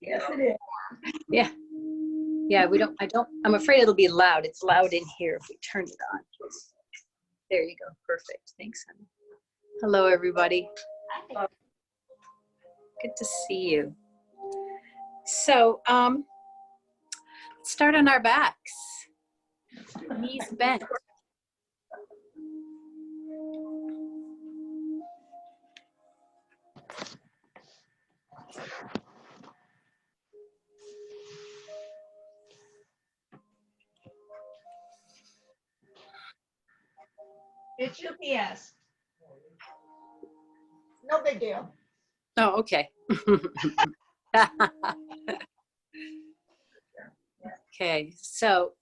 Yes, it is. Yeah. Yeah, I'm afraid it'll be loud. It's loud in here if we turn it on. There you go. Perfect. Thanks, honey. Hello, everybody. Hi. Good to see you. So, let's start on our backs. Knees bent. It's UPS. No big deal. Oh, okay. Okay, so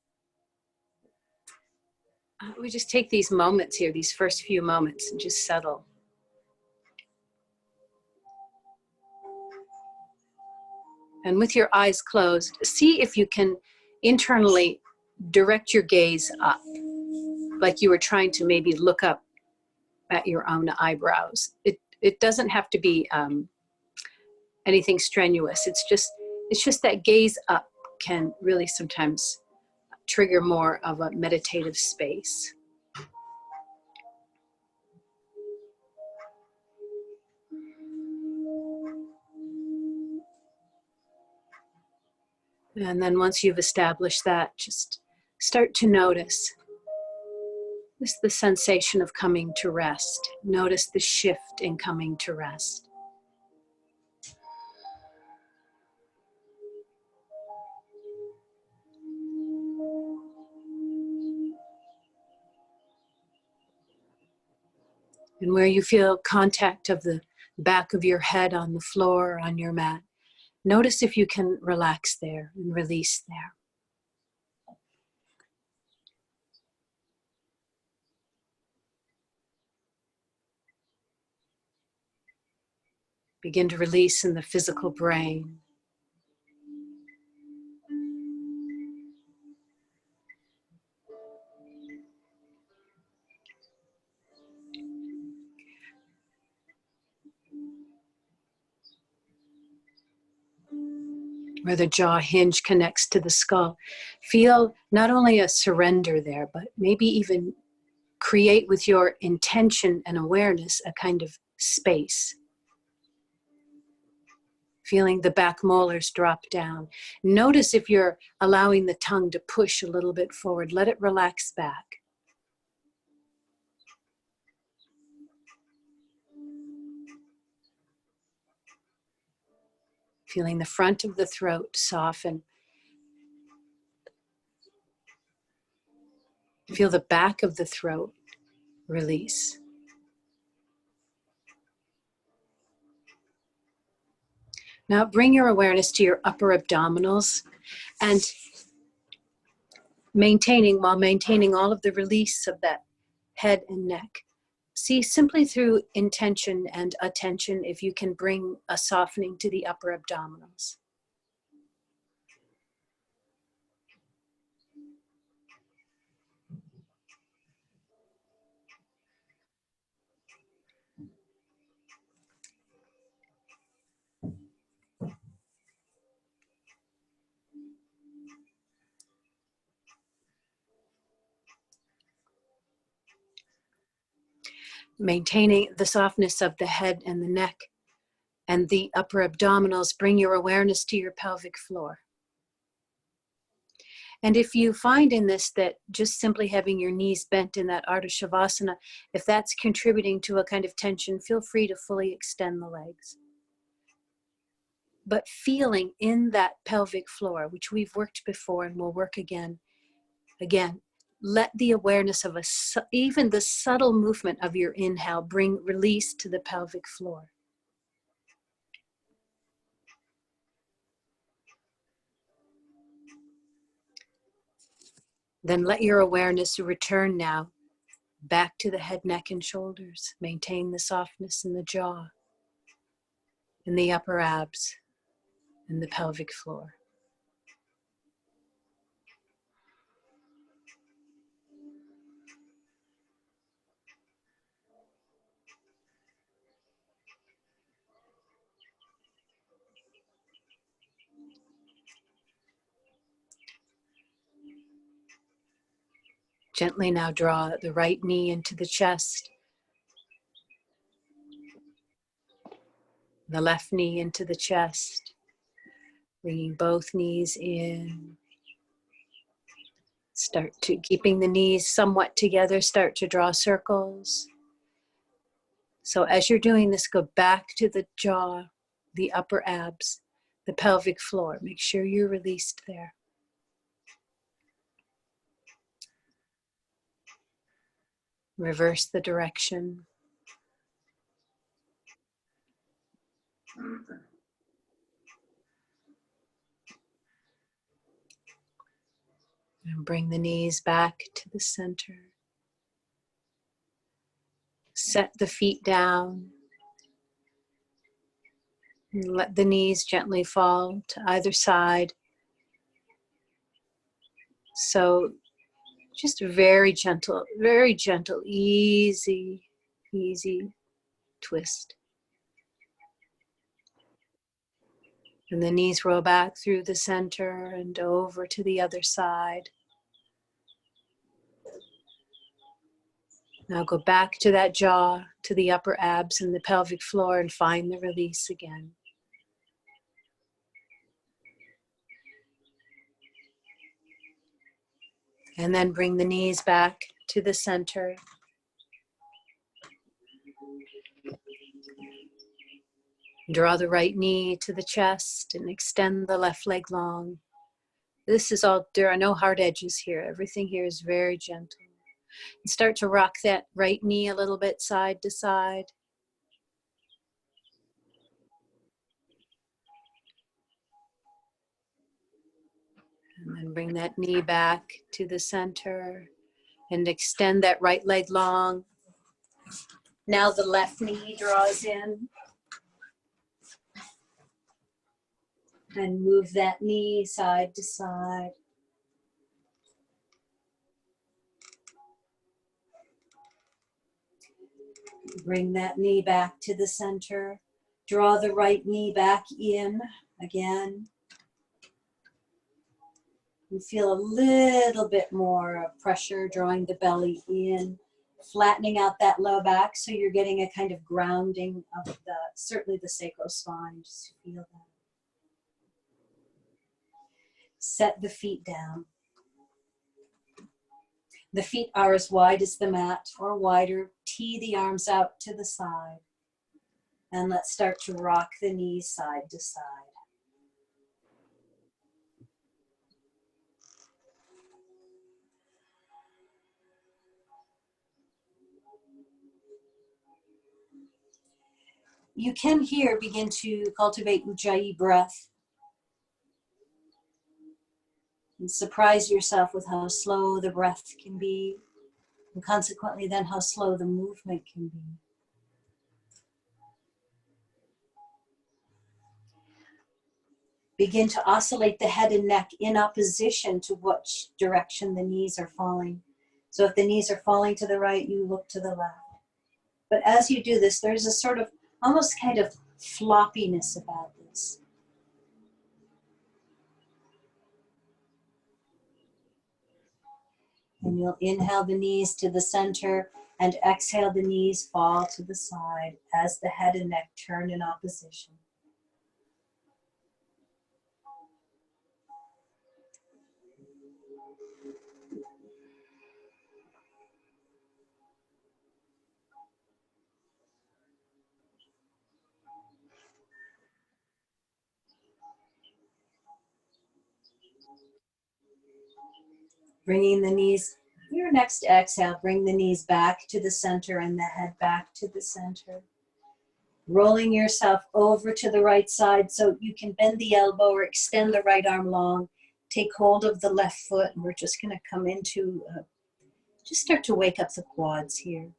we just take these moments here, these first few moments, and just settle. And with your eyes closed, see if you can internally direct your gaze up, like you were trying to maybe look up at your own eyebrows. It doesn't have to be anything strenuous. It's just that gaze up can really sometimes trigger more of a meditative space. And then once you've established that, just start to notice the sensation of coming to rest. Notice the shift in coming to rest. And where you feel contact of the back of your head on the floor or on your mat, notice if you can relax there and release there. Begin to release in the physical brain. Where the jaw hinge connects to the skull. Feel not only a surrender there, but maybe even create with your intention and awareness a kind of space. Feeling the back molars drop down. Notice if you're allowing the tongue to push a little bit forward. Let it relax back. Feeling the front of the throat soften. Feel the back of the throat release. Now bring your awareness to your upper abdominals and while maintaining all of the release of that head and neck. See simply through intention and attention if you can bring a softening to the upper abdominals. Maintaining the softness of the head and the neck and the upper abdominals, bring your awareness to your pelvic floor. And if you find in this that just simply having your knees bent in that Ardha Shavasana, if that's contributing to a kind of tension, feel free to fully extend the legs. But feeling in that pelvic floor, which we've worked before and will work again, let the awareness of even the subtle movement of your inhale bring release to the pelvic floor. Then let your awareness return now back to the head, neck, and shoulders. Maintain the softness in the jaw, in the upper abs, and the pelvic floor. Gently now draw the right knee into the chest, the left knee into the chest, bringing both knees in. Start to, keeping the knees somewhat together, start to draw circles. So as you're doing this, go back to the jaw, the upper abs, the pelvic floor. Make sure you're released there. Reverse the direction. And bring the knees back to the center. Set the feet down. And let the knees gently fall to either side. So just a very gentle, easy twist. And the knees roll back through the center and over to the other side. Now go back to that jaw, to the upper abs and the pelvic floor, and find the release again. And then bring the knees back to the center. Draw the right knee to the chest and extend the left leg long. This is all, there are no hard edges here. Everything here is very gentle. And start to rock that right knee a little bit side to side. And then bring that knee back to the center and extend that right leg long. Now the left knee draws in. And move that knee side to side. Bring that knee back to the center. Draw the right knee back in again. You feel a little bit more pressure drawing the belly in, flattening out that low back so you're getting a kind of grounding of certainly the sacral spine. Just feel that. Set the feet down. The feet are as wide as the mat or wider. Tee the arms out to the side. And let's start to rock the knees side to side. You can here begin to cultivate Ujjayi breath. And surprise yourself with how slow the breath can be. And consequently then how slow the movement can be. Begin to oscillate the head and neck in opposition to which direction the knees are falling. So if the knees are falling to the right, you look to the left. But as you do this, there's a sort of almost kind of floppiness about this. And you'll inhale the knees to the center and exhale the knees fall to the side as the head and neck turn in opposition. Bringing the knees, your next exhale, bring the knees back to the center and the head back to the center. Rolling yourself over to the right side so you can bend the elbow or extend the right arm long. Take hold of the left foot, and we're just going to come into, just start to wake up the quads here.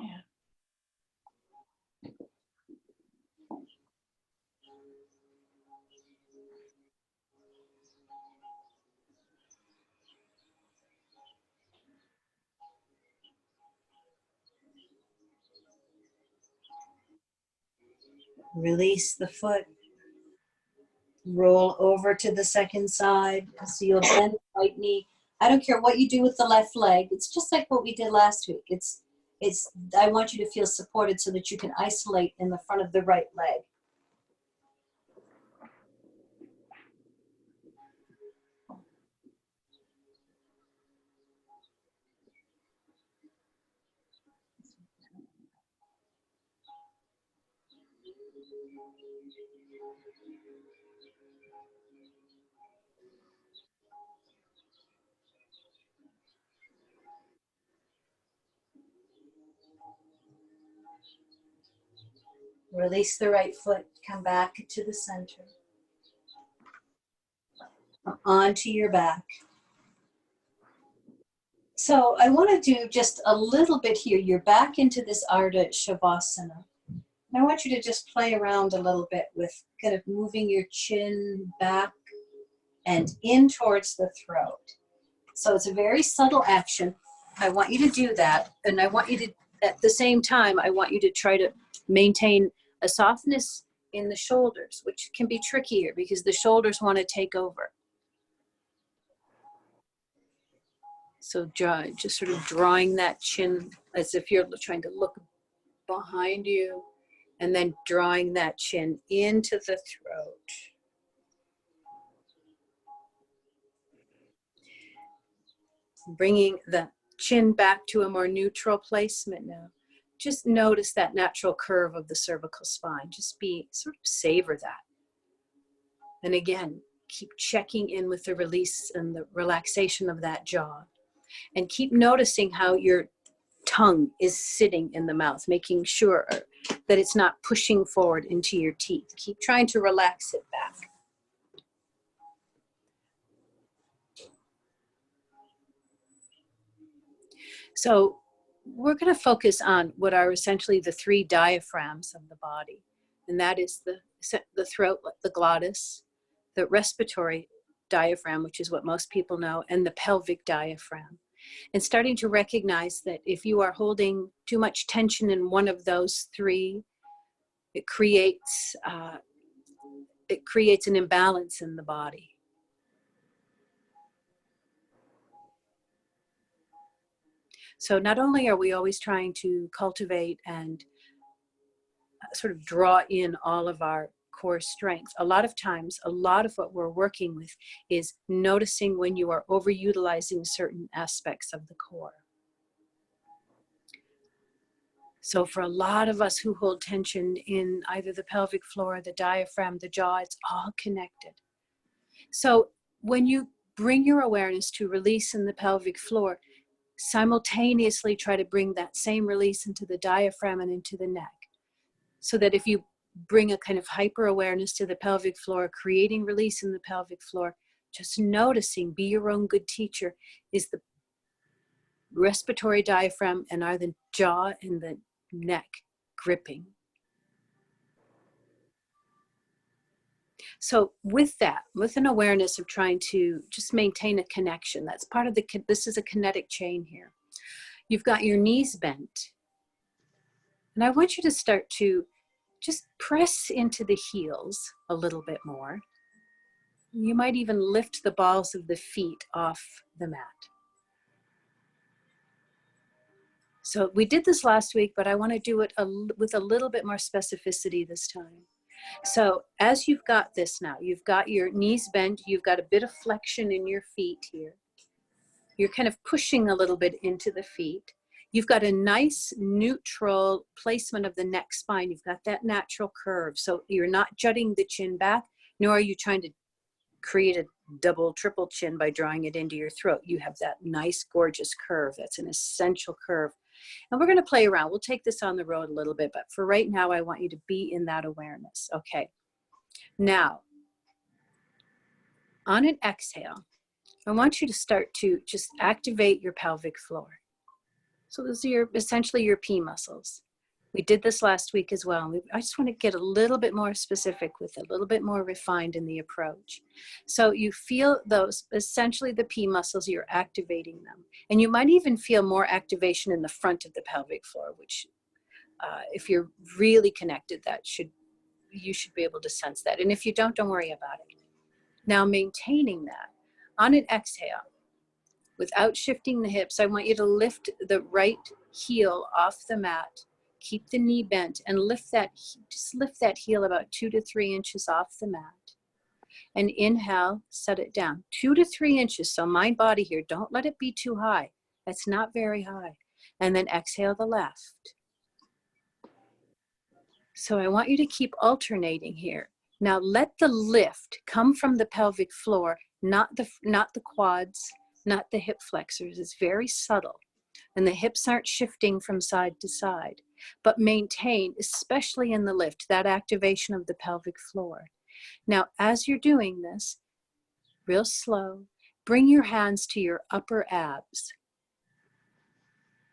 Yeah. Release the foot. Roll over to the second side. So you'll bend the right knee. I don't care what you do with the left leg. It's just like what we did last week. I want you to feel supported so that you can isolate in the front of the right leg. Release the right foot, come back to the center. Onto your back. So I want to do just a little bit here. You're back into this Ardha Shavasana. And I want you to just play around a little bit with kind of moving your chin back and in towards the throat. So it's a very subtle action. I want you to do that. And I want you to, at the same time, I want you to try to maintain a softness in the shoulders, which can be trickier because the shoulders want to take over. So just sort of drawing that chin as if you're trying to look behind you, and then drawing that chin into the throat. Bringing the chin back to a more neutral placement now. Just notice that natural curve of the cervical spine. Just savor that. And again, keep checking in with the release and the relaxation of that jaw. And keep noticing how your tongue is sitting in the mouth, making sure that it's not pushing forward into your teeth. Keep trying to relax it back. So we're going to focus on what are essentially the three diaphragms of the body. And that is the throat, the glottis, the respiratory diaphragm, which is what most people know, and the pelvic diaphragm. And starting to recognize that if you are holding too much tension in one of those three, it creates an imbalance in the body. So not only are we always trying to cultivate and sort of draw in all of our core strengths, a lot of times, a lot of what we're working with is noticing when you are overutilizing certain aspects of the core. So for a lot of us who hold tension in either the pelvic floor, the diaphragm, the jaw, it's all connected. So when you bring your awareness to release in the pelvic floor, simultaneously try to bring that same release into the diaphragm and into the neck. So that if you bring a kind of hyper awareness to the pelvic floor, creating release in the pelvic floor, just noticing, be your own good teacher, is the respiratory diaphragm and are the jaw and the neck gripping. So with that, with an awareness of trying to just maintain a connection, that's part of this is a kinetic chain here. You've got your knees bent. And I want you to start to just press into the heels a little bit more. You might even lift the balls of the feet off the mat. So we did this last week, but I want to do it with a little bit more specificity this time. So as you've got this now, you've got your knees bent, you've got a bit of flexion in your feet here. You're kind of pushing a little bit into the feet. You've got a nice neutral placement of the neck spine. You've got that natural curve. So you're not jutting the chin back, nor are you trying to create a double, triple chin by drawing it into your throat. You have that nice, gorgeous curve. That's an essential curve. And we're going to play around. We'll take this on the road a little bit, but for right now, I want you to be in that awareness. Okay. Now, on an exhale, I want you to start to just activate your pelvic floor. So those are essentially your P muscles. We did this last week as well. I just want to get a little bit more specific with it, a little bit more refined in the approach. So you feel those, essentially the P muscles, you're activating them. And you might even feel more activation in the front of the pelvic floor, which if you're really connected, that should you should be able to sense that. And if you don't worry about it. Now maintaining that. On an exhale, without shifting the hips, I want you to lift the right heel off the mat. Keep the knee bent and just lift that heel about 2 to 3 inches off the mat. And inhale, set it down 2 to 3 inches. So mind body here, don't let it be too high. That's not very high. And then exhale the left. So I want you to keep alternating here. Now let the lift come from the pelvic floor, not the quads, not the hip flexors. It's very subtle. And the hips aren't shifting from side to side, but maintain, especially in the lift, that activation of the pelvic floor. Now, as you're doing this, real slow, bring your hands to your upper abs.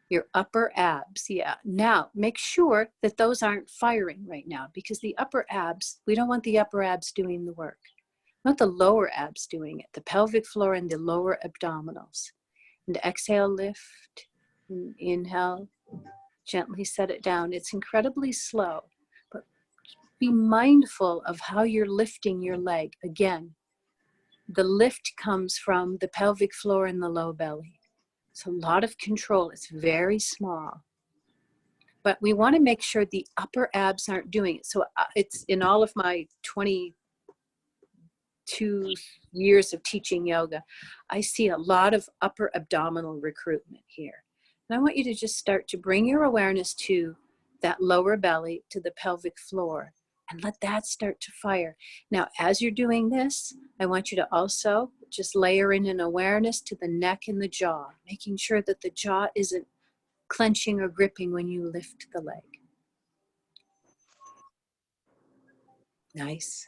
Your upper abs, yeah. Now, make sure that those aren't firing right now, because the upper abs, we don't want the upper abs doing the work. Not the lower abs doing it, the pelvic floor and the lower abdominals. And exhale, lift, and inhale, gently set it down. It's incredibly slow, but be mindful of how you're lifting your leg. Again, the lift comes from the pelvic floor and the low belly. It's a lot of control. It's very small. But we want to make sure the upper abs aren't doing it. So it's in all of my 22 years of teaching yoga, I see a lot of upper abdominal recruitment here. And I want you to just start to bring your awareness to that lower belly, to the pelvic floor, and let that start to fire. Now, as you're doing this, I want you to also just layer in an awareness to the neck and the jaw, making sure that the jaw isn't clenching or gripping when you lift the leg. Nice.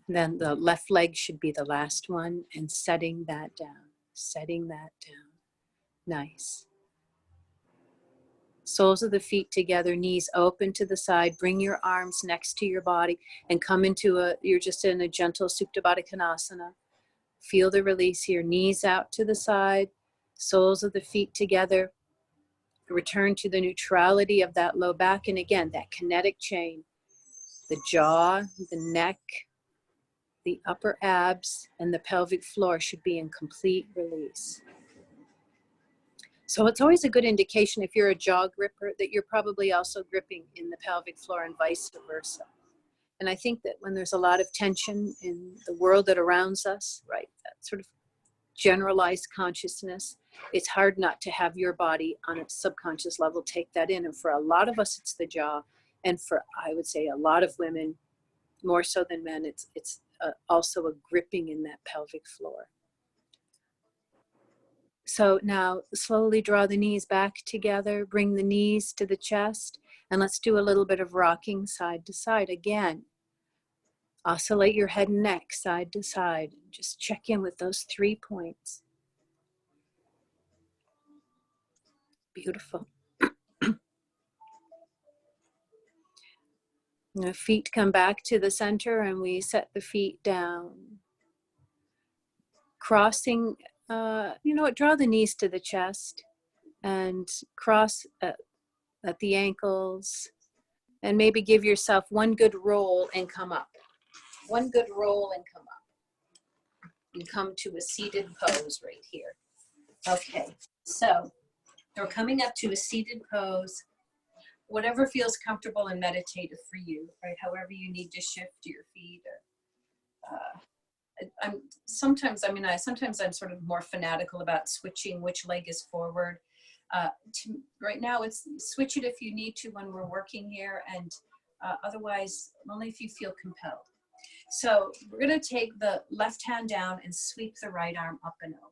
Then the left leg should be the last one, and setting that down, setting that down. Nice. Soles of the feet together, knees open to the side. Bring your arms next to your body and come into you're just in a gentle Supta Baddha Konasana. Feel the release here. Knees out to the side, soles of the feet together. Return to the neutrality of that low back. And again, that kinetic chain. The jaw, the neck, the upper abs, and the pelvic floor should be in complete release. So it's always a good indication, if you're a jaw gripper, that you're probably also gripping in the pelvic floor and vice versa. And I think that when there's a lot of tension in the world that surrounds us, right, that sort of generalized consciousness, it's hard not to have your body on a subconscious level take that in. And for a lot of us, it's the jaw. And for, I would say, a lot of women, more so than men, it's also a gripping in that pelvic floor. So now slowly draw the knees back together, bring the knees to the chest, and let's do a little bit of rocking side to side. Again, oscillate your head and neck side to side. Just check in with those 3 points. Beautiful. The feet come back to the center and we set the feet down. Crossing, draw the knees to the chest and cross at the ankles, and maybe give yourself one good roll and come up. One good roll and come up. And come to a seated pose right here. Okay, so we're coming up to a seated pose. Whatever feels comfortable and meditative for you, right? However you need to shift your feet. Sometimes I'm sort of more fanatical about switching which leg is forward. Right now, it's switch it if you need to when we're working here, and otherwise, only if you feel compelled. So we're going to take the left hand down and sweep the right arm up and over.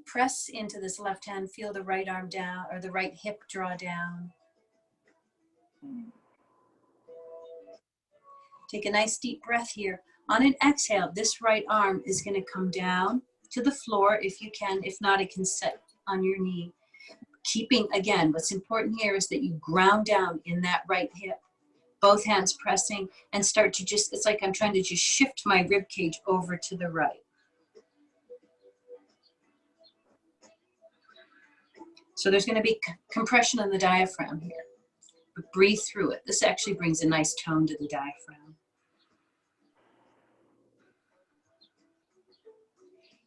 Press into this left hand, feel the right arm down, or the right hip draw down. Take a nice deep breath here. On an exhale, this right arm is going to come down to the floor if you can. If not, it can sit on your knee. Keeping, again, what's important here is that you ground down in that right hip. Both hands pressing, and start to just, it's like I'm trying to just shift my rib cage over to the right. So there's going to be compression in the diaphragm here. But breathe through it. This actually brings a nice tone to the diaphragm.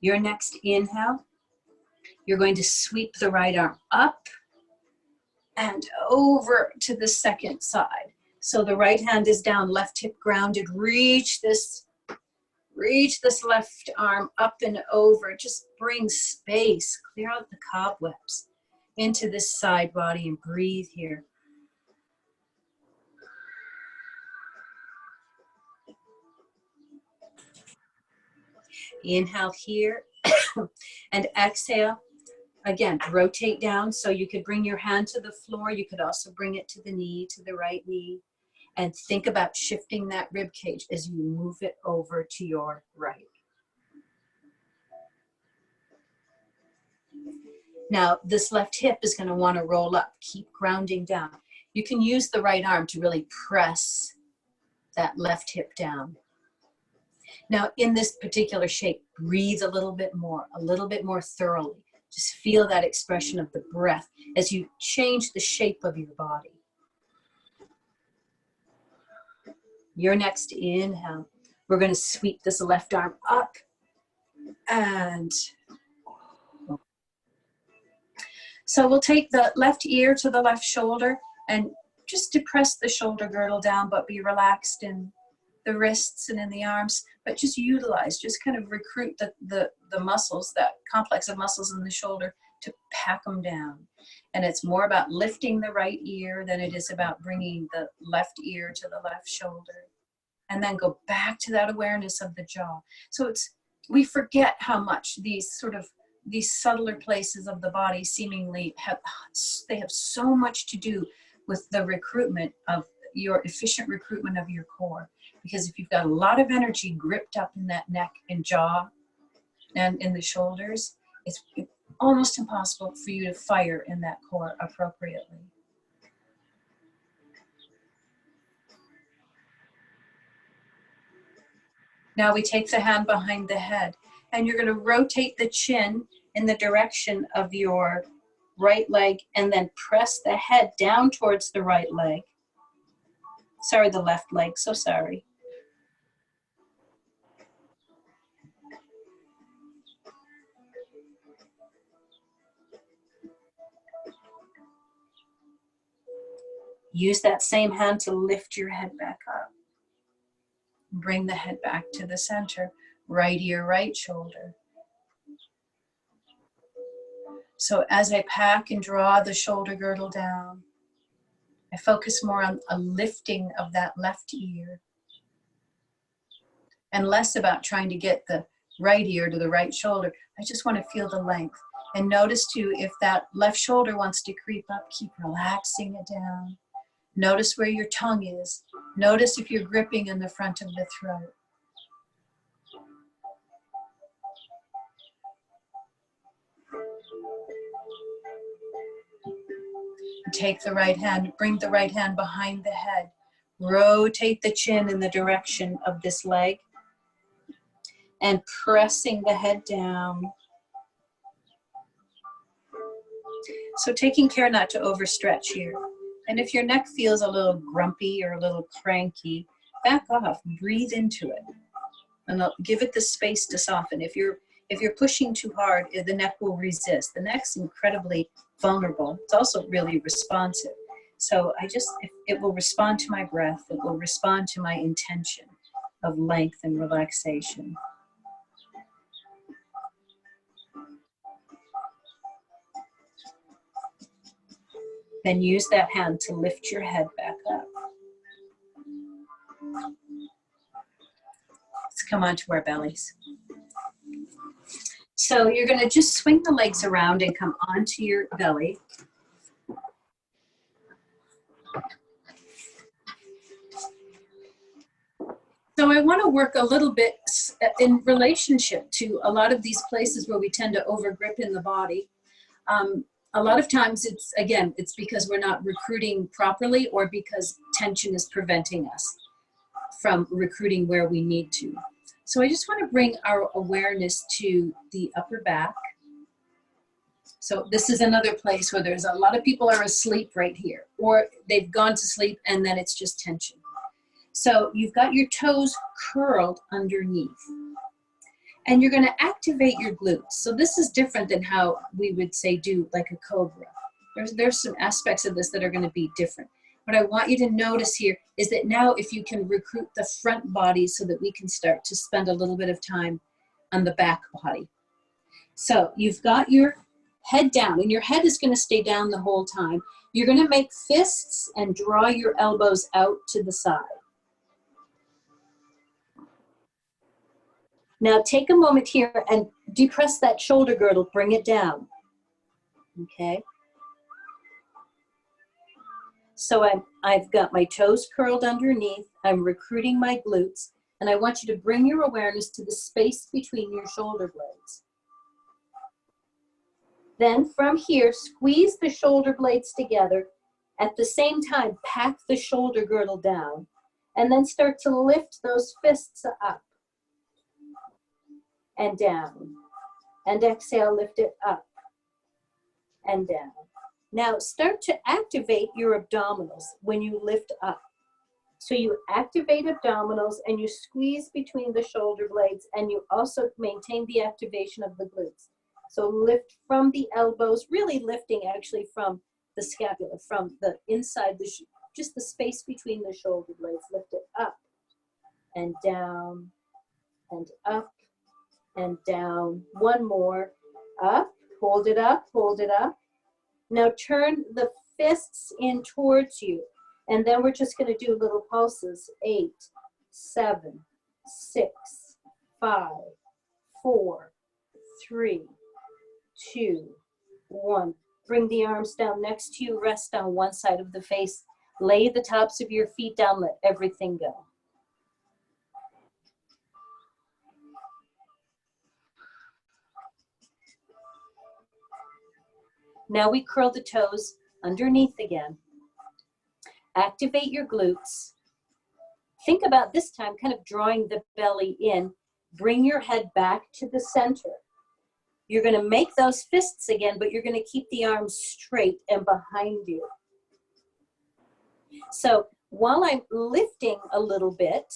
Your next inhale, you're going to sweep the right arm up and over to the second side. So the right hand is down, left hip grounded. Reach this left arm up and over. Just bring space, clear out the cobwebs into this side body and breathe here. Inhale here and exhale. Again, rotate down. So you could bring your hand to the floor. You could also bring it to the knee, to the right knee. And think about shifting that rib cage as you move it over to your right. Now, this left hip is going to want to roll up. Keep grounding down. You can use the right arm to really press that left hip down. Now, in this particular shape, breathe a little bit more thoroughly. Just feel that expression of the breath as you change the shape of your body. Your next inhale, we're going to sweep this left arm up and so we'll take the left ear to the left shoulder and just depress the shoulder girdle down, but be relaxed in the wrists and in the arms, but just utilize, just kind of recruit the muscles, that complex of muscles in the shoulder to pack them down. And it's more about lifting the right ear than it is about bringing the left ear to the left shoulder. And then go back to that awareness of the jaw. So we forget how much these subtler places of the body seemingly have so much to do with the recruitment of your efficient recruitment of your core. Because if you've got a lot of energy gripped up in that neck and jaw and in the shoulders, it's almost impossible for you to fire in that core appropriately. Now we take the hand behind the head and you're going to rotate the chin in the direction of your right leg and then press the head down towards the right leg. Sorry, the left leg, so sorry. Use that same hand to lift your head back up. Bring the head back to the center. Right ear, right shoulder. So as I pack and draw the shoulder girdle down, I focus more on a lifting of that left ear and less about trying to get the right ear to the right shoulder. I just want to feel the length. And notice too, if that left shoulder wants to creep up, keep relaxing it down. Notice where your tongue is. Notice if you're gripping in the front of the throat. Take the right hand, bring the right hand behind the head. Rotate the chin in the direction of this leg. And pressing the head down. So taking care not to overstretch here. And if your neck feels a little grumpy or a little cranky, back off, breathe into it. And give it the space to soften. If you're pushing too hard, the neck will resist. The neck's incredibly vulnerable. It's also really responsive. So it will respond to my breath. It will respond to my intention of length and relaxation. Then use that hand to lift your head back up. Let's come onto our bellies. So you're going to just swing the legs around and come onto your belly. So I want to work a little bit in relationship to a lot of these places where we tend to overgrip in the body. A lot of times it's because we're not recruiting properly or because tension is preventing us from recruiting where we need to. So I just want to bring our awareness to the upper back. So this is another place where there's a lot of people are asleep right here, or they've gone to sleep and then it's just tension. So you've got your toes curled underneath. And you're going to activate your glutes. So this is different than how we would say do like a cobra. There's some aspects of this that are going to be different. What I want you to notice here is that now if you can recruit the front body so that we can start to spend a little bit of time on the back body. So you've got your head down, and your head is going to stay down the whole time. You're going to make fists and draw your elbows out to the side. Now take a moment here and depress that shoulder girdle, bring it down, okay? So I've got my toes curled underneath, I'm recruiting my glutes, and I want you to bring your awareness to the space between your shoulder blades. Then from here, squeeze the shoulder blades together. At the same time, pack the shoulder girdle down, and then start to lift those fists up. And down, and exhale, lift it up and down. Now start to activate your abdominals when you lift up. So you activate abdominals and you squeeze between the shoulder blades, and you also maintain the activation of the glutes. So lift from the elbows, really lifting actually from the scapula, from the inside, just the space between the shoulder blades. Lift it up and down and up and down. One more. Up, hold it up, hold it up. Now turn the fists in towards you, and then we're just going to do little pulses. 8, 7, 6, 5, 4, 3, 2, 1. Bring the arms down next to you, rest on one side of the face. Lay the tops of your feet down, let everything go. Now we curl the toes underneath again. Activate your glutes. Think about this time kind of drawing the belly in. Bring your head back to the center. You're going to make those fists again, but you're going to keep the arms straight and behind you. So while I'm lifting a little bit,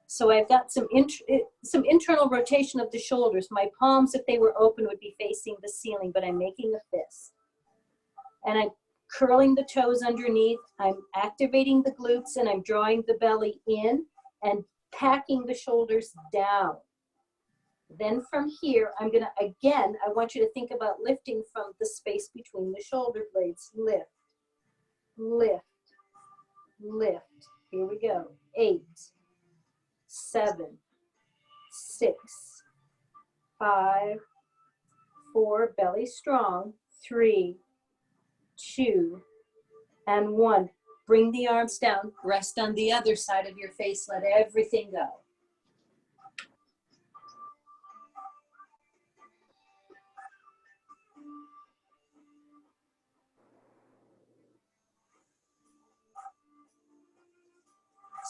so I've got some internal rotation of the shoulders. My palms, if they were open, would be facing the ceiling, but I'm making a fist. And I'm curling the toes underneath. I'm activating the glutes, and I'm drawing the belly in and packing the shoulders down. Then from here, I'm gonna, again, I want you to think about lifting from the space between the shoulder blades. Lift, lift, lift. Here we go. 8, 7, 6, 5, 4, belly strong. 3, 2, and 1. Bring the arms down, rest on the other side of your face, let everything go.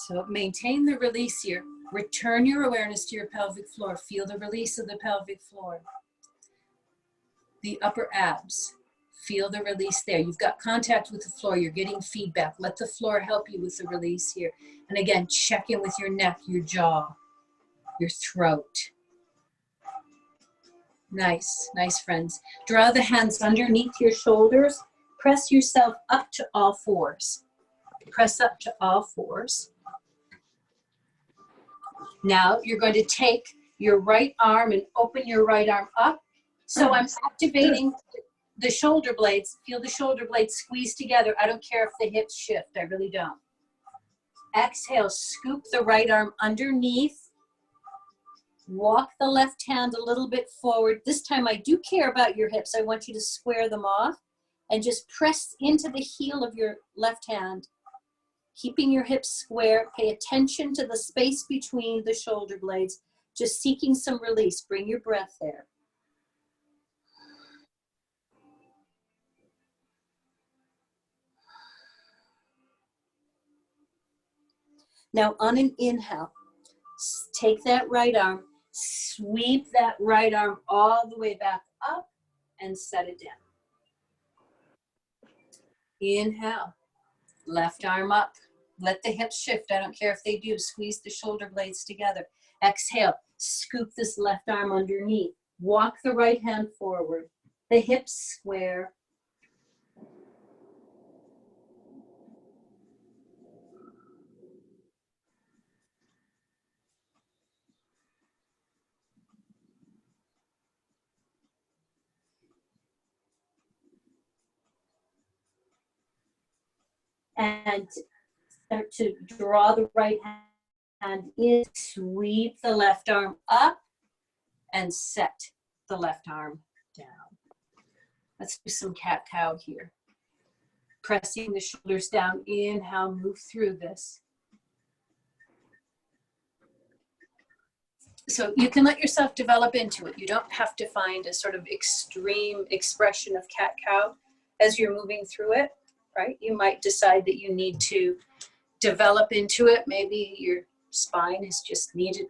So maintain the release here. Return your awareness to your pelvic floor. Feel the release of the pelvic floor. The upper abs. Feel the release there. You've got contact with the floor. You're getting feedback. Let the floor help you with the release here. And again, check in with your neck, your jaw, your throat. Nice, nice, friends. Draw the hands underneath your shoulders. Press yourself up to all fours. Press up to all fours. Now you're going to take your right arm and open your right arm up. So I'm activating the shoulder blades. Feel the shoulder blades squeeze together. I don't care if the hips shift. I really don't. Exhale, scoop the right arm underneath. Walk the left hand a little bit forward. This time I do care about your hips. I want you to square them off and just press into the heel of your left hand. Keeping your hips square, pay attention to the space between the shoulder blades, just seeking some release. Bring your breath there. Now on an inhale, take that right arm, sweep that right arm all the way back up and set it down. Inhale, left arm up. Let the hips shift. I don't care if they do. Squeeze the shoulder blades together. Exhale, scoop this left arm underneath. Walk the right hand forward. The hips square. And start to draw the right hand in. Sweep the left arm up and set the left arm down. Let's do some cat-cow here. Pressing the shoulders down. Inhale, move through this. So you can let yourself develop into it. You don't have to find a sort of extreme expression of cat-cow as you're moving through it, right? You might decide that you need to develop into it. Maybe your spine has just needs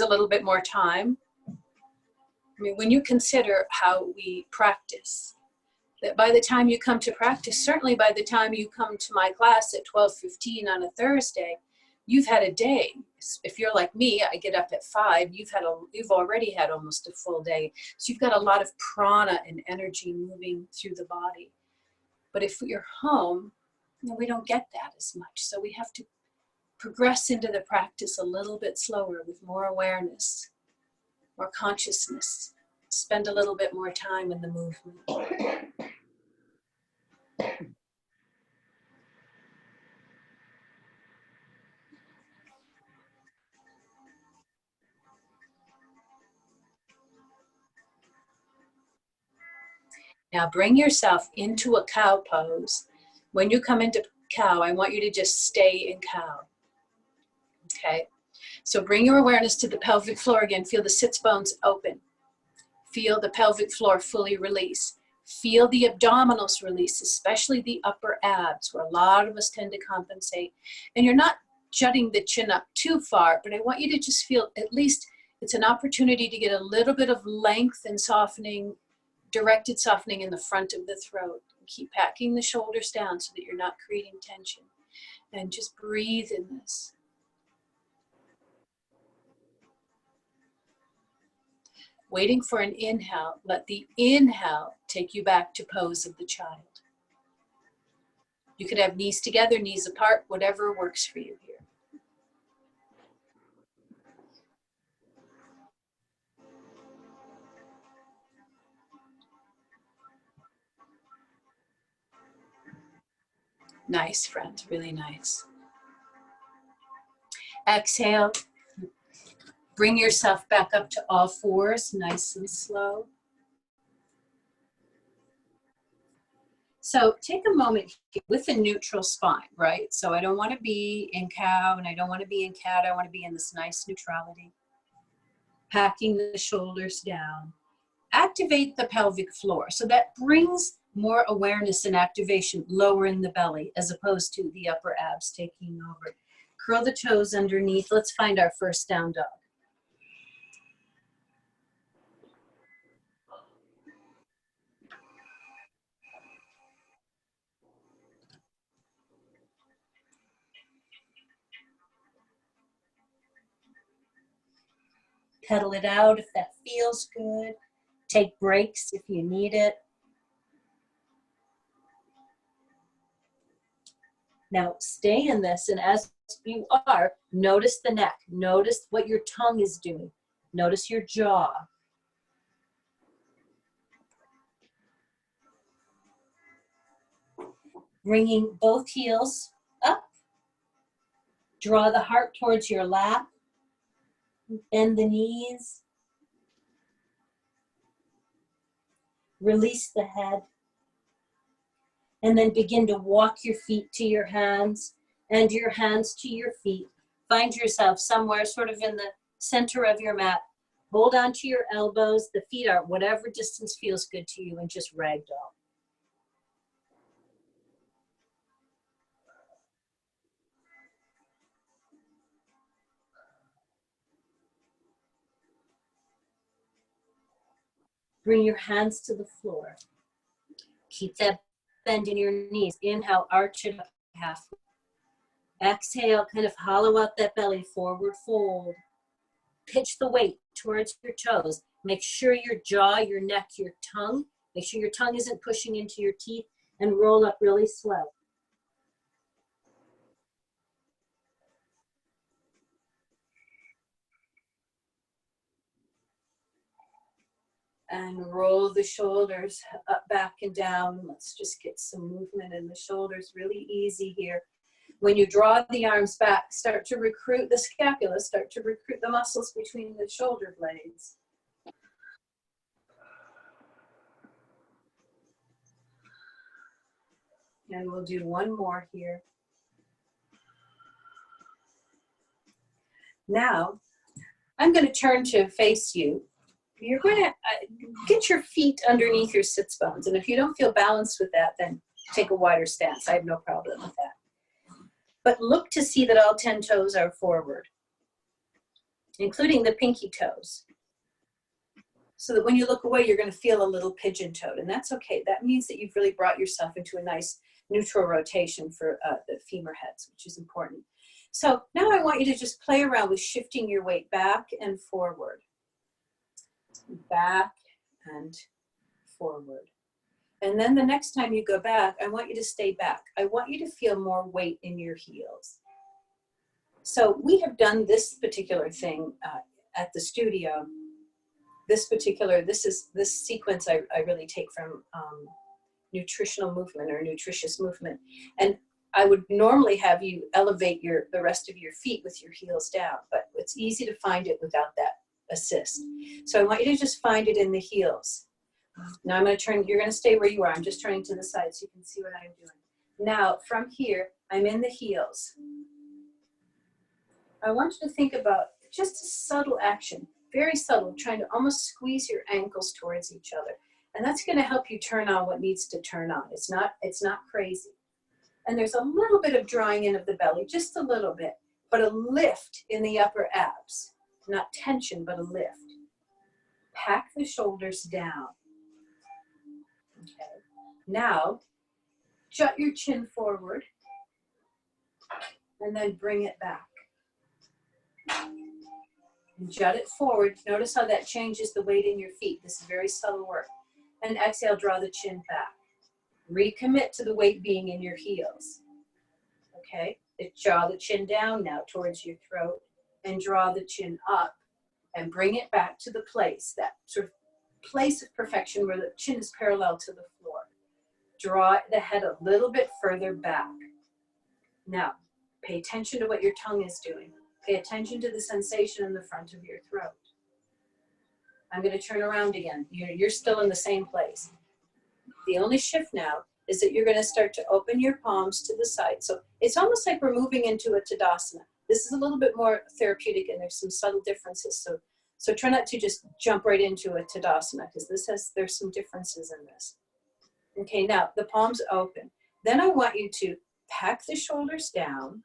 a little bit more time. I mean, when you consider how we practice, that by the time you come to practice, certainly by the time you come to my class at 12:15 on a Thursday, you've had a day. If you're like me, I get up at 5, you've already had almost a full day. So you've got a lot of prana and energy moving through the body. But if you're home, we don't get that as much. So we have to progress into the practice a little bit slower with more awareness, more consciousness, spend a little bit more time in the movement. Now bring yourself into a cow pose. When you come into cow, I want you to just stay in cow. Okay? So bring your awareness to the pelvic floor again. Feel the sits bones open. Feel the pelvic floor fully release. Feel the abdominals release, especially the upper abs, where a lot of us tend to compensate. And you're not jutting the chin up too far, but I want you to just feel at least it's an opportunity to get a little bit of length and softening, directed softening in the front of the throat. Keep packing the shoulders down so that you're not creating tension. And just breathe in this. Waiting for an inhale, let the inhale take you back to pose of the child. You could have knees together, knees apart, whatever works for you here. Nice, friends, really nice. Exhale. Bring yourself back up to all fours, nice and slow. So take a moment here with a neutral spine, right? So I don't want to be in cow and I don't want to be in cat. I want to be in this nice neutrality. Packing the shoulders down. Activate the pelvic floor. So that brings more awareness and activation lower in the belly as opposed to the upper abs taking over. Curl the toes underneath. Let's find our first down dog. Pedal it out if that feels good. Take breaks if you need it. Now stay in this, and as you are, notice the neck. Notice what your tongue is doing. Notice your jaw. Bringing both heels up. Draw the heart towards your lap. Bend the knees. Release the head. And then begin to walk your feet to your hands and your hands to your feet. Find yourself somewhere sort of in the center of your mat. Hold on to your elbows. The feet are whatever distance feels good to you, and just ragdoll. Bring your hands to the floor. Keep that bend in your knees. Inhale, arch it up halfway. Exhale, kind of hollow out that belly, forward fold. Pitch the weight towards your toes. Make sure your jaw, your neck, your tongue, make sure your tongue isn't pushing into your teeth, and roll up really slow. And roll the shoulders up, back, and down. Let's just get some movement in the shoulders, really easy here. When you draw the arms back, start to recruit the scapula, start to recruit the muscles between the shoulder blades. And we'll do one more here. Now, I'm going to turn to face you. You're going to get your feet underneath your sits bones. And if you don't feel balanced with that, then take a wider stance. I have no problem with that. But look to see that all 10 toes are forward, including the pinky toes. So that when you look away, you're going to feel a little pigeon-toed. And that's okay. That means that you've really brought yourself into a nice neutral rotation for the femur heads, which is important. So now I want you to just play around with shifting your weight back and forward. Back and forward. And then the next time you go back, I want you to stay back. I want you to feel more weight in your heels. So we have done this particular thing at the studio. This sequence I really take from nutritional movement or nutritious movement. And I would normally have you elevate the rest of your feet with your heels down, but it's easy to find it without that assist. So I want you to just find it in the heels. Now I'm going to turn, you're going to stay where you are. I'm just turning to the side so you can see what I'm doing. Now from here, I'm in the heels. I want you to think about just a subtle action, very subtle, trying to almost squeeze your ankles towards each other. And that's going to help you turn on what needs to turn on. It's not crazy. And there's a little bit of drawing in of the belly, just a little bit, but a lift in the upper abs. Not tension, but a lift. Pack the shoulders down. Okay. Now, jut your chin forward and then bring it back. And jut it forward. Notice how that changes the weight in your feet. This is very subtle work. And exhale, draw the chin back. Recommit to the weight being in your heels. Okay? Draw the chin down now towards your throat and draw the chin up and bring it back to the place, that sort of place of perfection where the chin is parallel to the floor. Draw the head a little bit further back. Now, pay attention to what your tongue is doing. Pay attention to the sensation in the front of your throat. I'm going to turn around again. You're still in the same place. The only shift now is that you're going to start to open your palms to the side. So it's almost like we're moving into a Tadasana. This is a little bit more therapeutic and there's some subtle differences. So try not to just jump right into a Tadasana because there's some differences in this. Okay, now the palms open. Then I want you to pack the shoulders down,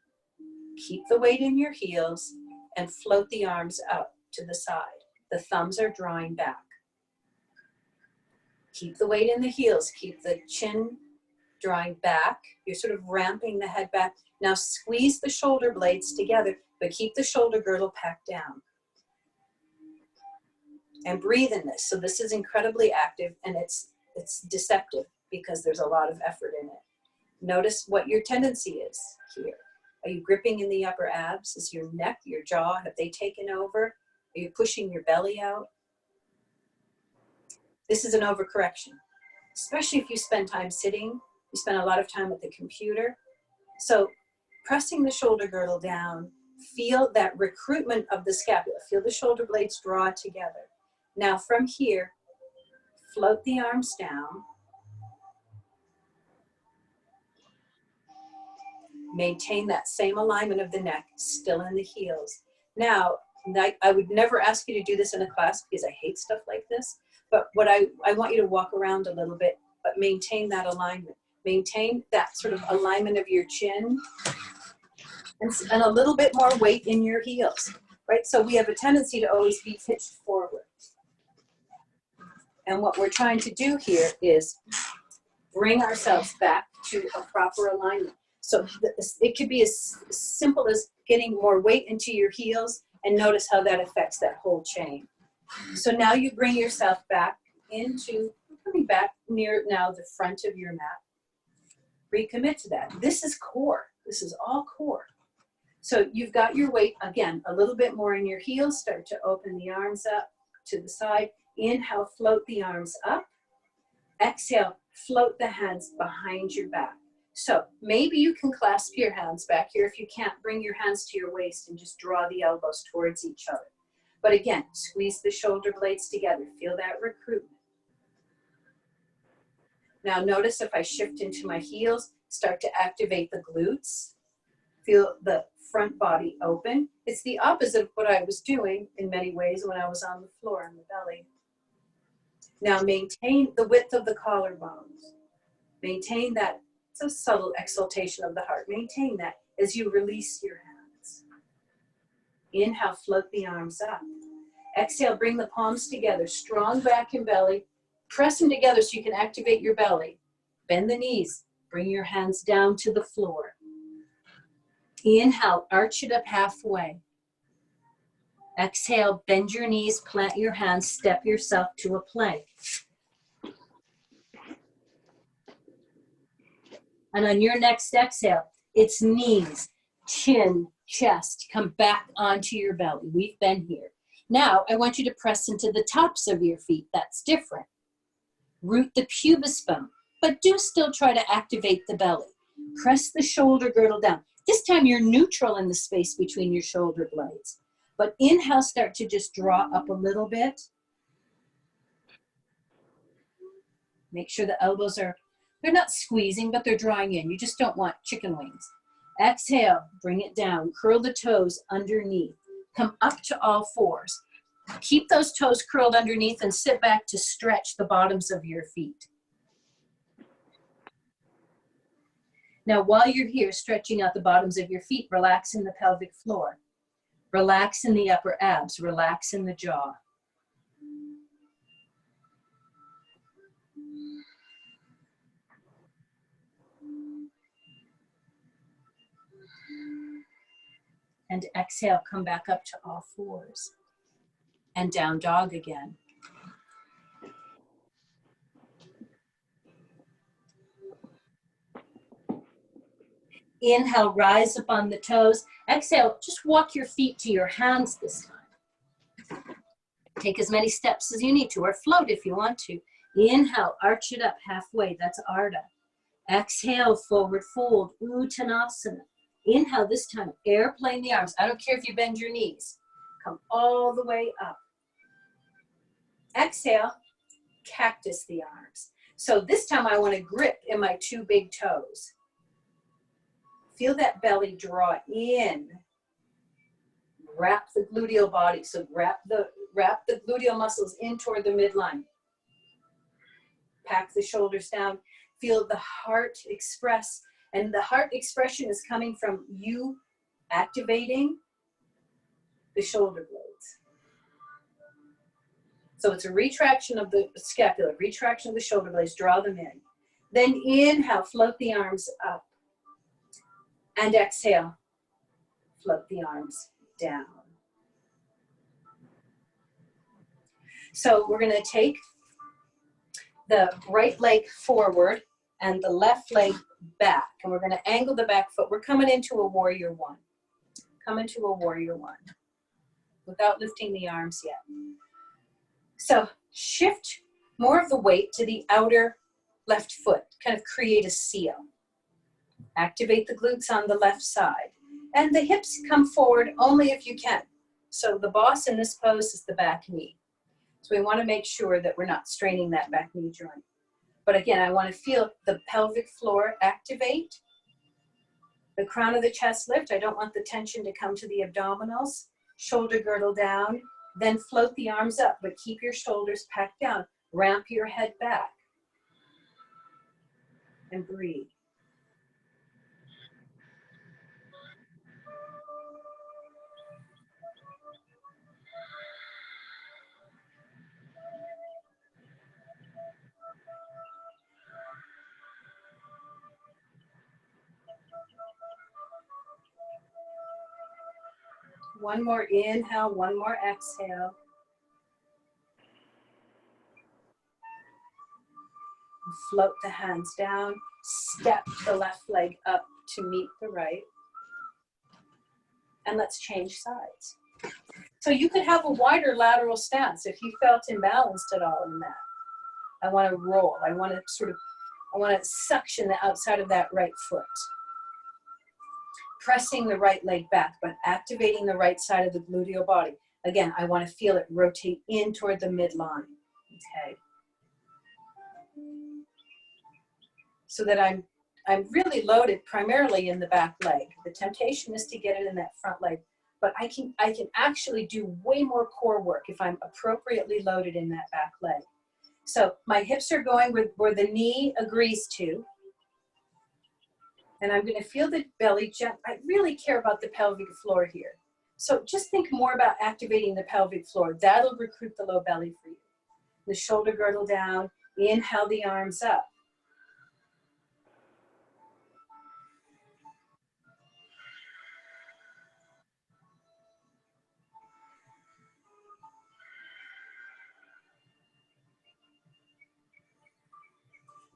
keep the weight in your heels, and float the arms out to the side. The thumbs are drawing back. Keep the weight in the heels, keep the chin drawing back. You're sort of ramping the head back. Now squeeze the shoulder blades together, but keep the shoulder girdle packed down. And breathe in this. So this is incredibly active and it's deceptive because there's a lot of effort in it. Notice what your tendency is here. Are you gripping in the upper abs? Is your neck, your jaw, have they taken over? Are you pushing your belly out? This is an overcorrection, especially if you spend time sitting. You spend a lot of time at the computer. So pressing the shoulder girdle down, feel that recruitment of the scapula. Feel the shoulder blades draw together. Now from here, float the arms down. Maintain that same alignment of the neck, still in the heels. Now, I would never ask you to do this in a class because I hate stuff like this, but what I want you to walk around a little bit, but maintain that alignment. Maintain that sort of alignment of your chin and a little bit more weight in your heels, right? So we have a tendency to always be pitched forward. And what we're trying to do here is bring ourselves back to a proper alignment. So it could be as simple as getting more weight into your heels, and notice how that affects that whole chain. So now you bring yourself back into, coming back near now the front of your mat. Recommit to that. This is core. This is all core. So you've got your weight, again, a little bit more in your heels. Start to open the arms up to the side. Inhale, float the arms up. Exhale, float the hands behind your back. So maybe you can clasp your hands back here. If you can't, bring your hands to your waist and just draw the elbows towards each other. But again, squeeze the shoulder blades together. Feel that recruitment. Now notice if I shift into my heels, start to activate the glutes. Feel the front body open. It's the opposite of what I was doing in many ways when I was on the floor in the belly. Now maintain the width of the collarbones. Maintain that. It's a subtle exaltation of the heart. Maintain that as you release your hands. Inhale, float the arms up. Exhale, bring the palms together. Strong back and belly. Press them together so you can activate your belly. Bend the knees. Bring your hands down to the floor. Inhale, arch it up halfway. Exhale, bend your knees, plant your hands, step yourself to a plank. And on your next exhale, it's knees, chin, chest, come back onto your belly. We've been here. Now, I want you to press into the tops of your feet. That's different. Root the pubis bone, but do still try to activate the belly. Press the shoulder girdle down. This time you're neutral in the space between your shoulder blades. But inhale, start to just draw up a little bit. Make sure the elbows are, they're not squeezing, but they're drawing in. You just don't want chicken wings. Exhale, bring it down. Curl the toes underneath. Come up to all fours. Keep those toes curled underneath and sit back to stretch the bottoms of your feet. Now, while you're here, stretching out the bottoms of your feet, relax in the pelvic floor. Relax in the upper abs. Relax in the jaw. And exhale, come back up to all fours. And down dog again. Inhale, rise up on the toes. Exhale, just walk your feet to your hands this time. Take as many steps as you need to, or float if you want to. Inhale, arch it up halfway. That's Ardha. Exhale, forward fold, Uttanasana. Inhale, this time, airplane the arms. I don't care if you bend your knees. Come all the way up. Exhale, cactus the arms. So this time I want to grip in my two big toes. Feel that belly draw in. Wrap the gluteal body. So wrap the gluteal muscles in toward the midline. Pack the shoulders down. Feel the heart express. And the heart expression is coming from you activating the shoulder blades. So it's a retraction of the scapula, retraction of the shoulder blades, draw them in. Then inhale, float the arms up. And exhale, float the arms down. So we're gonna take the right leg forward and the left leg back. And we're gonna angle the back foot. We're coming into a warrior one. Come into a warrior one without lifting the arms yet. So shift more of the weight to the outer left foot, kind of create a seal. Activate the glutes on the left side. And the hips come forward only if you can. So the boss in this pose is the back knee. So we want to make sure that we're not straining that back knee joint. But again, I want to feel the pelvic floor activate. The crown of the chest lift. I don't want the tension to come to the abdominals. Shoulder girdle down. Then float the arms up, but keep your shoulders packed down. Ramp your head back. And breathe. One more inhale, one more exhale. Float the hands down. Step the left leg up to meet the right. And let's change sides. So you could have a wider lateral stance if you felt imbalanced at all in that. I want to roll. I want to suction the outside of that right foot. Pressing the right leg back, but activating the right side of the gluteal body. Again, I want to feel it rotate in toward the midline. Okay. So that I'm really loaded primarily in the back leg. The temptation is to get it in that front leg, but I can actually do way more core work if I'm appropriately loaded in that back leg. So my hips are going where the knee agrees to, and I'm going to feel the belly jump. I really care about the pelvic floor here. So just think more about activating the pelvic floor. That'll recruit the low belly for you. The shoulder girdle down, inhale the arms up.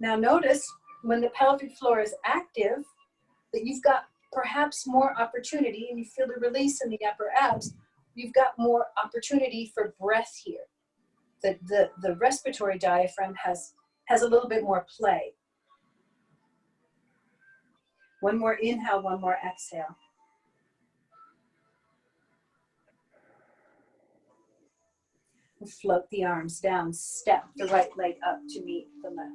Now notice when the pelvic floor is active, that you've got perhaps more opportunity, and you feel the release in the upper abs, you've got more opportunity for breath here. The respiratory diaphragm has a little bit more play. One more inhale, one more exhale. And float the arms down, step the right leg up to meet the left.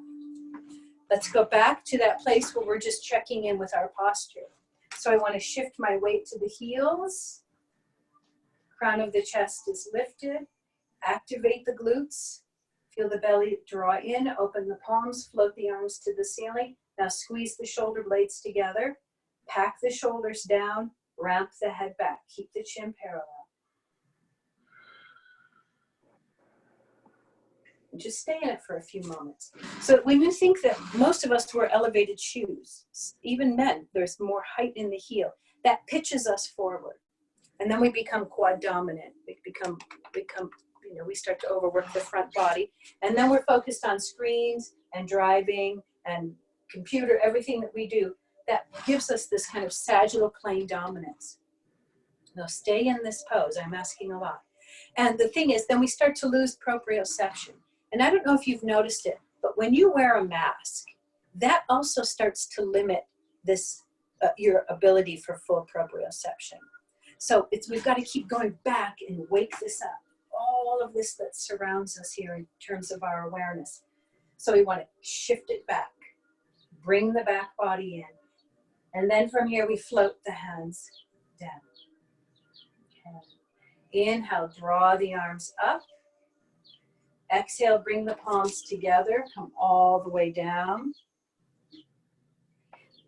Let's go back to that place where we're just checking in with our posture. So I want to shift my weight to the heels. Crown of the chest is lifted. Activate the glutes. Feel the belly draw in, open the palms, float the arms to the ceiling. Now squeeze the shoulder blades together. Pack the shoulders down, ramp the head back. Keep the chin parallel. Just stay in it for a few moments. So when you think that most of us wear elevated shoes, even men, there's more height in the heel, that pitches us forward. And then we become quad dominant. We become, we start to overwork the front body. And then we're focused on screens and driving and computer, everything that we do, that gives us this kind of sagittal plane dominance. Now stay in this pose, I'm asking a lot. And the thing is, then we start to lose proprioception. And I don't know if you've noticed it, but when you wear a mask, that also starts to limit this, your ability for full proprioception. So we've got to keep going back and wake this up. All of this that surrounds us here in terms of our awareness. So we want to shift it back, bring the back body in. And then from here, we float the hands down. Okay. Inhale, draw the arms up. Exhale, bring the palms together, come all the way down.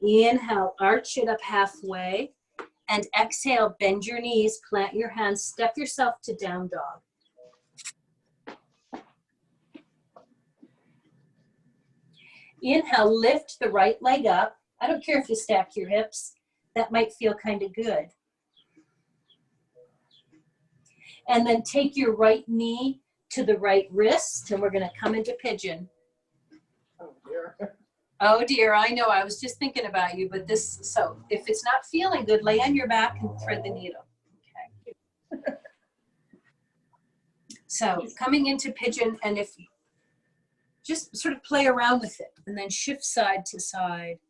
Inhale, arch it up halfway. And exhale, bend your knees, plant your hands, step yourself to down dog. Inhale, lift the right leg up. I don't care if you stack your hips. That might feel kind of good. And then take your right knee to the right wrist, and we're going to come into pigeon. Oh dear. Oh dear, I know, I was just thinking about you, but so if it's not feeling good, lay on your back and thread the needle. Okay. So coming into pigeon, and if you just sort of play around with it, and then shift side to side.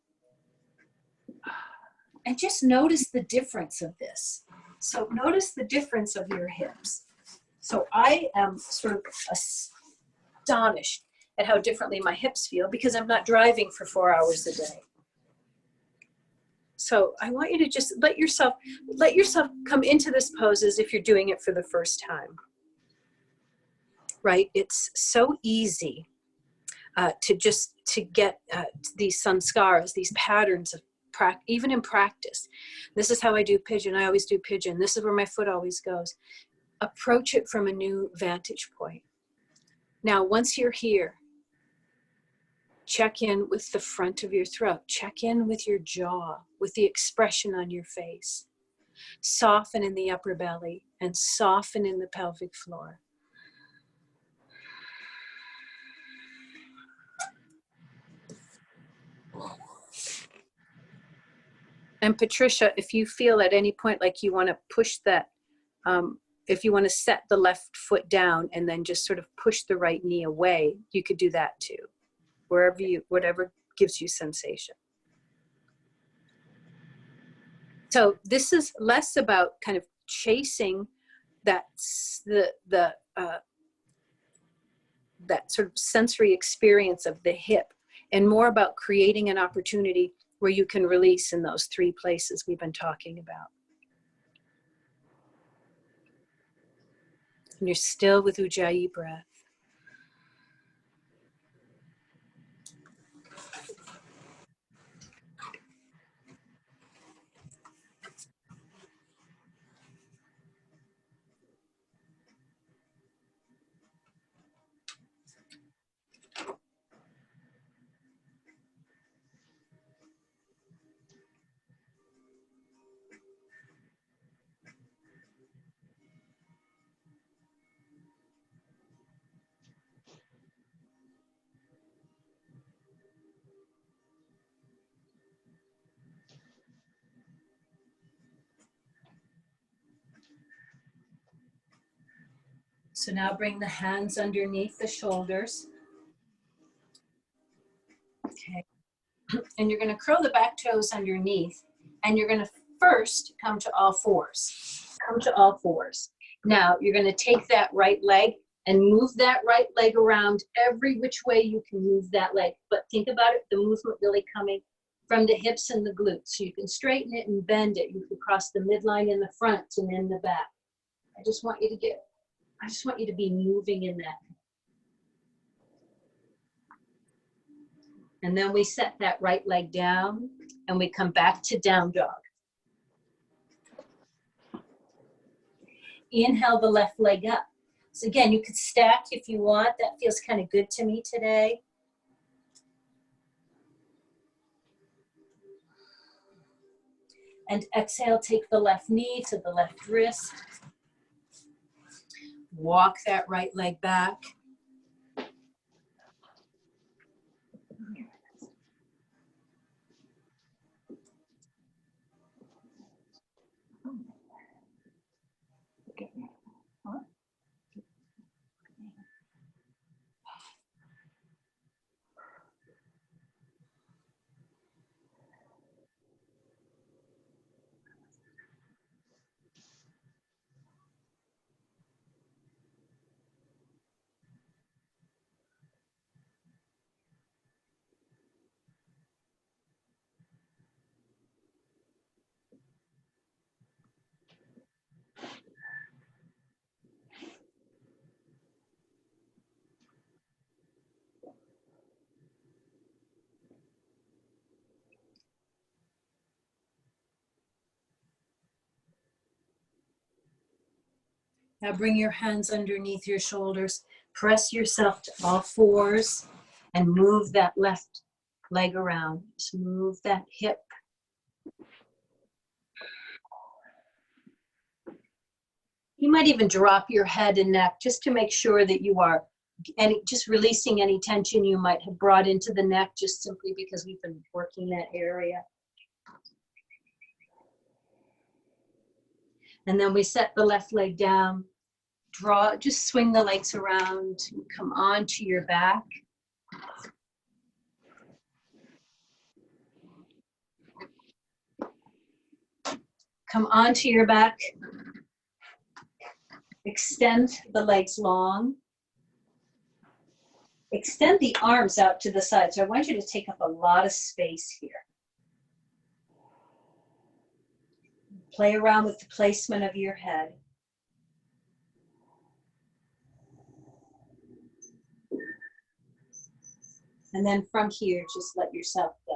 And just notice the difference of this. So notice the difference of your hips. So I am sort of astonished at how differently my hips feel because I'm not driving for 4 hours a day. So I want you to just let yourself come into this pose as if you're doing it for the first time. Right? It's so easy to get these samskaras, these patterns of even in practice. This is how I do pigeon. I always do pigeon. This is where my foot always goes. Approach it from a new vantage point. Now, once you're here, check in with the front of your throat. Check in with your jaw, with the expression on your face. Soften in the upper belly and soften in the pelvic floor. And Patricia, if you feel at any point like you want to push that, if you want to set the left foot down and then just sort of push the right knee away, you could do that too, whatever gives you sensation. So this is less about kind of chasing that that sort of sensory experience of the hip, and more about creating an opportunity where you can release in those 3 places we've been talking about. And you're still with Ujjayi breath. So now bring the hands underneath the shoulders. Okay. And you're going to curl the back toes underneath, and you're going to first come to all fours. Come to all fours. Now you're going to take that right leg and move that right leg around every which way you can move that leg. But think about it, the movement really coming from the hips and the glutes. So you can straighten it and bend it. You can cross the midline in the front and in the back. I just want you to be moving in that. And then we set that right leg down and we come back to down dog. Inhale the left leg up. So again, you could stack if you want. That feels kind of good to me today. And exhale, take the left knee to the left wrist. Walk that right leg back. Now bring your hands underneath your shoulders. Press yourself to all fours and move that left leg around. Just move that hip. You might even drop your head and neck just to make sure that you are just releasing any tension you might have brought into the neck, just simply because we've been working that area. And then we set the left leg down. Just swing the legs around, come onto your back. Come onto your back. Extend the legs long. Extend the arms out to the side. So I want you to take up a lot of space here. Play around with the placement of your head. And then from here, just let yourself go.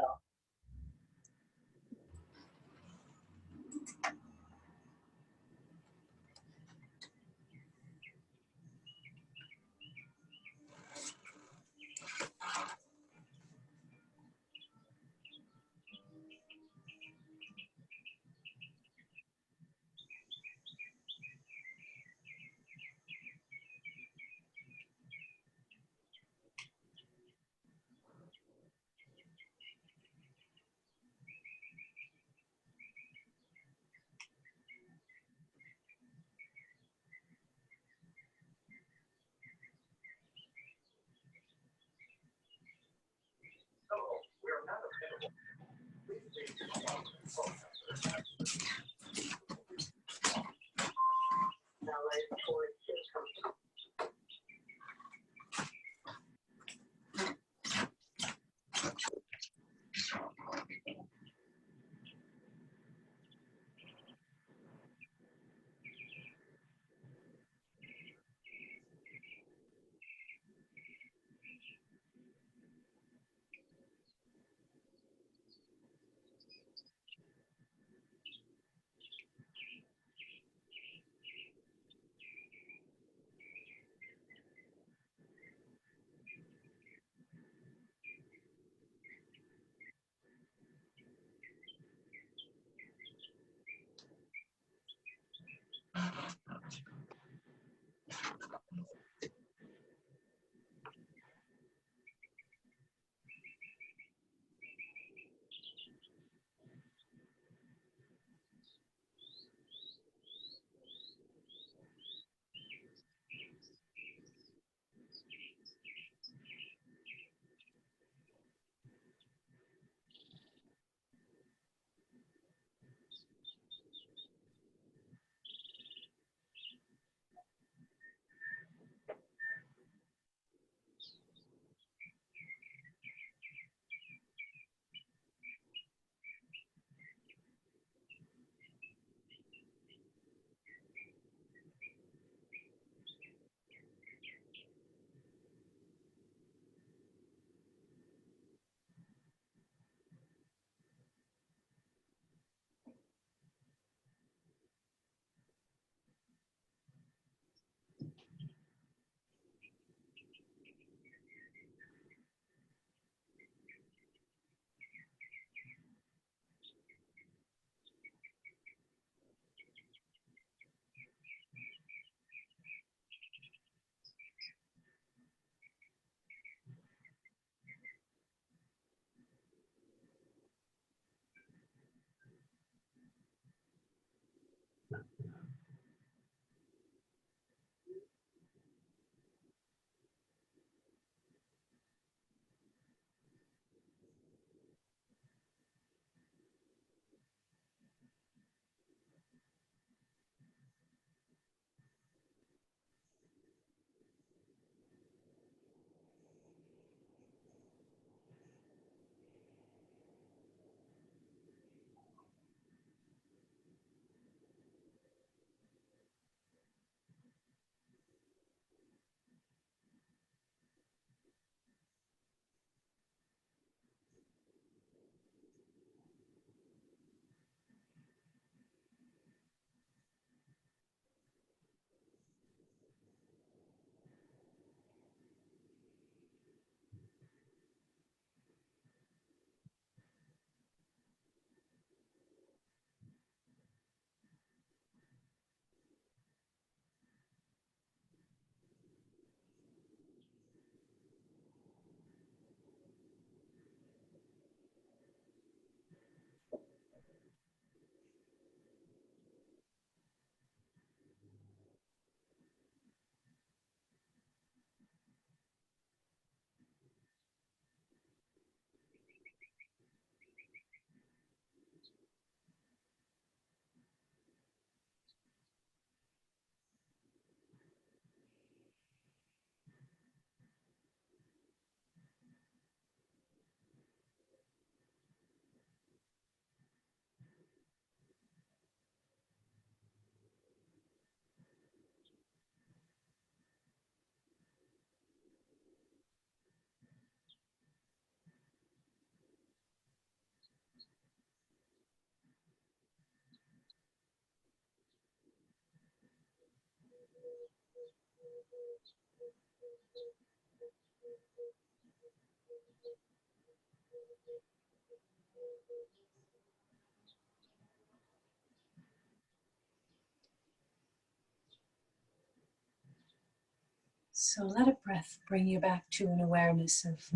So let a breath bring you back to an awareness of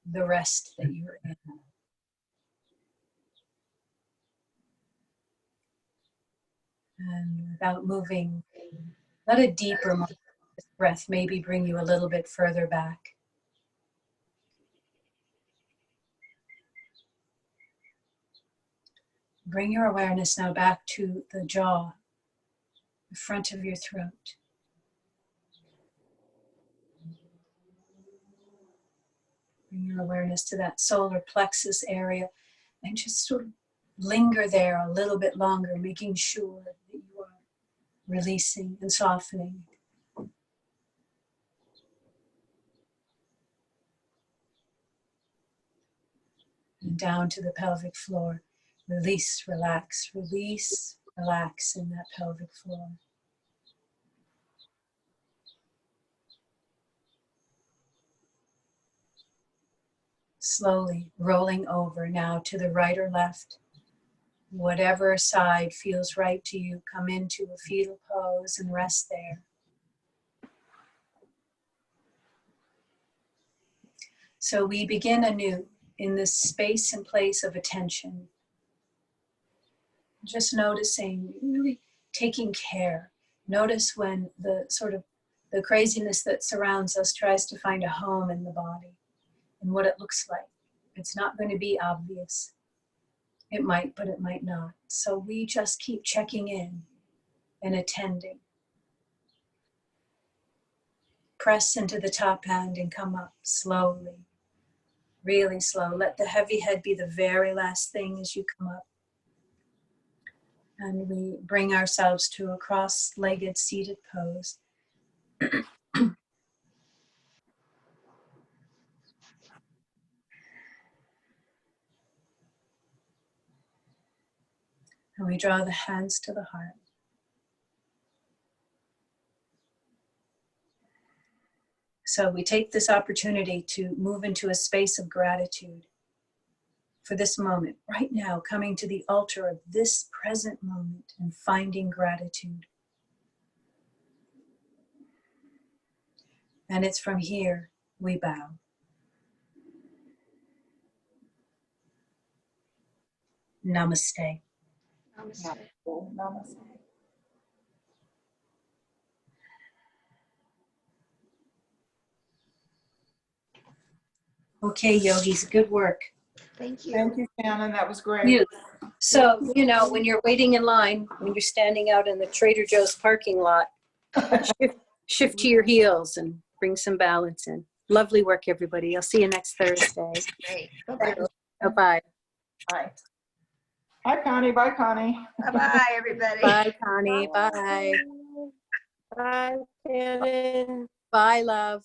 the rest that you're in. And without moving, let a deeper breath maybe bring you a little bit further back. Bring your awareness now back to the jaw, the front of your throat. Bring your awareness to that solar plexus area and just sort of linger there a little bit longer, making sure that you are releasing and softening. And down to the pelvic floor. Release, relax, release, relax in that pelvic floor. Slowly rolling over now to the right or left. Whatever side feels right to you, come into a fetal pose and rest there. So we begin anew in this space and place of attention. Just noticing, really taking care. Notice when the sort of the craziness that surrounds us tries to find a home in the body and what it looks like. It's not going to be obvious. It might, but it might not. So we just keep checking in and attending. Press into the top hand and come up slowly, really slow. Let the heavy head be the very last thing as you come up. And we bring ourselves to a cross-legged seated pose. And we draw the hands to the heart. So we take this opportunity to move into a space of gratitude for this moment, right now, coming to the altar of this present moment and finding gratitude. And it's from here we bow. Namaste. Namaste. Namaste. Okay, yogis, good work. Thank you, Shannon. That was great. You. So, when you're waiting in line, when you're standing out in the Trader Joe's parking lot, shift to your heels and bring some balance in. Lovely work, everybody. I'll see you next Thursday. Great. Bye-bye. Bye-bye. Bye. Hi, Connie. Bye, Connie. Bye-bye, everybody. Bye, Connie. Bye. Bye, Shannon. Bye, love.